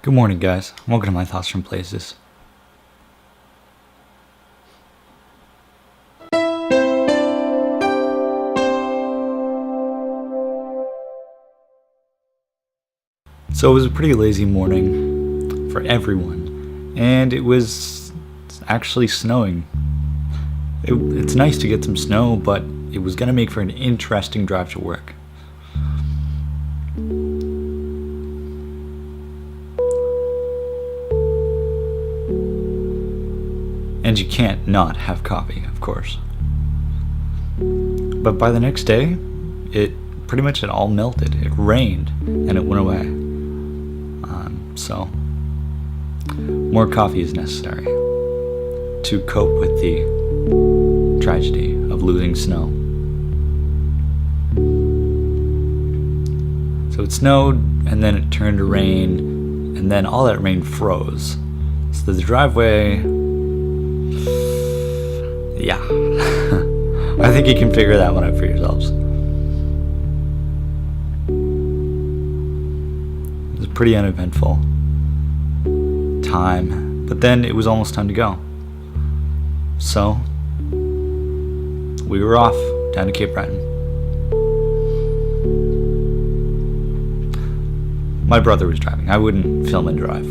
Good morning, guys. Welcome to my thoughts from places. So it was a pretty lazy morning for everyone, and it was actually snowing. It's nice to get some snow, but it was going to make for an interesting drive to work. And you can't not have coffee, of course. But by the next day, it pretty much had all melted. It rained, and it went away. So, more coffee is necessary to cope with the tragedy of losing snow. So it snowed, and then it turned to rain, and then all that rain froze. So the driveway... yeah. I think you can figure that one out for yourselves. It was pretty uneventful time, but then it was almost time to go. So we were off down to Cape Breton. My brother was driving. I wouldn't film and drive.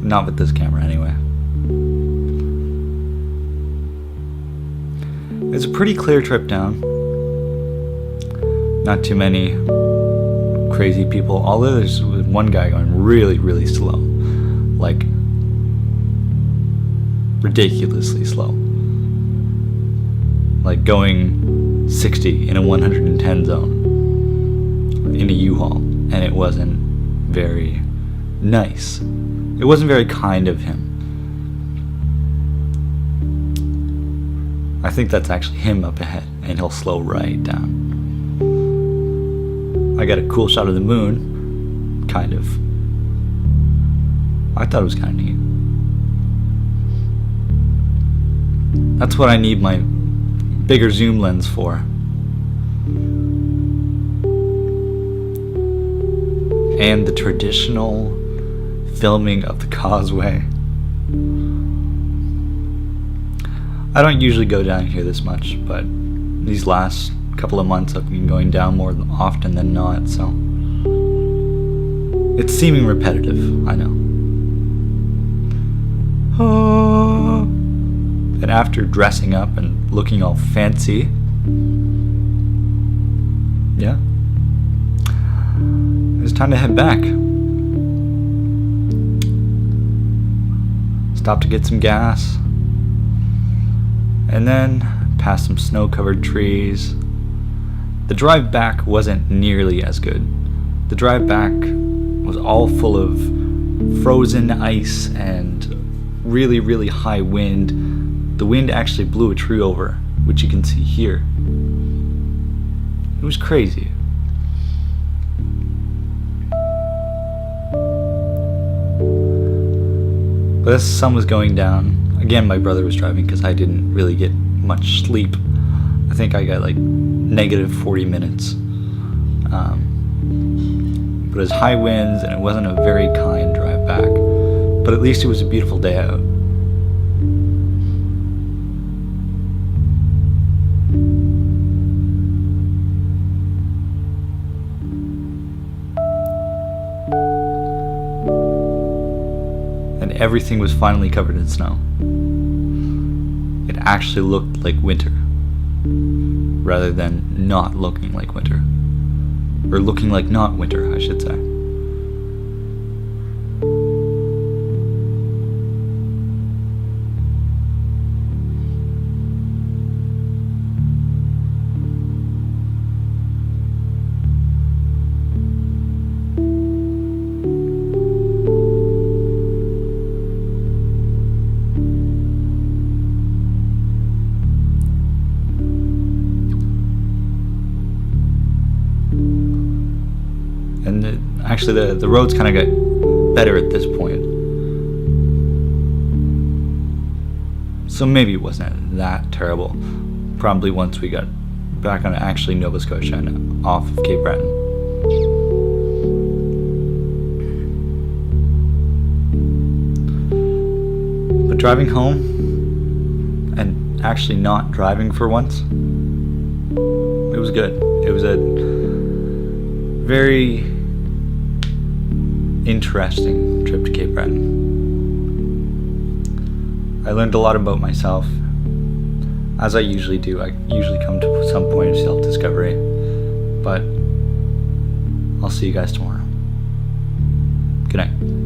Not with this camera anyway. It's a pretty clear trip down. Not too many crazy people, although there's one guy going really, really slow. Like, ridiculously slow. Like going 60 in a 110 zone in a U-Haul, and it wasn't very nice. It wasn't very kind of him. I think that's actually him up ahead, and he'll slow right down. I got a cool shot of the moon, kind of. I thought it was kind of neat. That's what I need my bigger zoom lens for. And the traditional filming of the causeway. I don't usually go down here this much, but these last couple of months I've been going down more often than not, so it's seeming repetitive, I know. And after dressing up and looking all fancy, yeah, it's time to head back. Stop to get some gas, and then past some snow-covered trees. The drive back wasn't nearly as good. The drive back was all full of frozen ice and really, really high wind. The wind actually blew a tree over, which you can see here. It was crazy. But as the sun was going down, again my brother was driving because I didn't really get much sleep. I think I got like negative 40 minutes. But it was high winds and it wasn't a very kind drive back. But at least it was a beautiful day out. And everything was finally covered in snow. It actually looked like winter, rather than not looking like winter. Or looking like not winter, I should say. And actually the roads kind of got better at this point. So maybe it wasn't that terrible. Probably once we got back on actually Nova Scotia and off of Cape Breton. driving home and actually not driving for once, it was good. It was a very interesting trip to Cape Breton. I learned a lot about myself, as I usually do. I usually come to some point of self-discovery, but I'll see you guys tomorrow. Good night.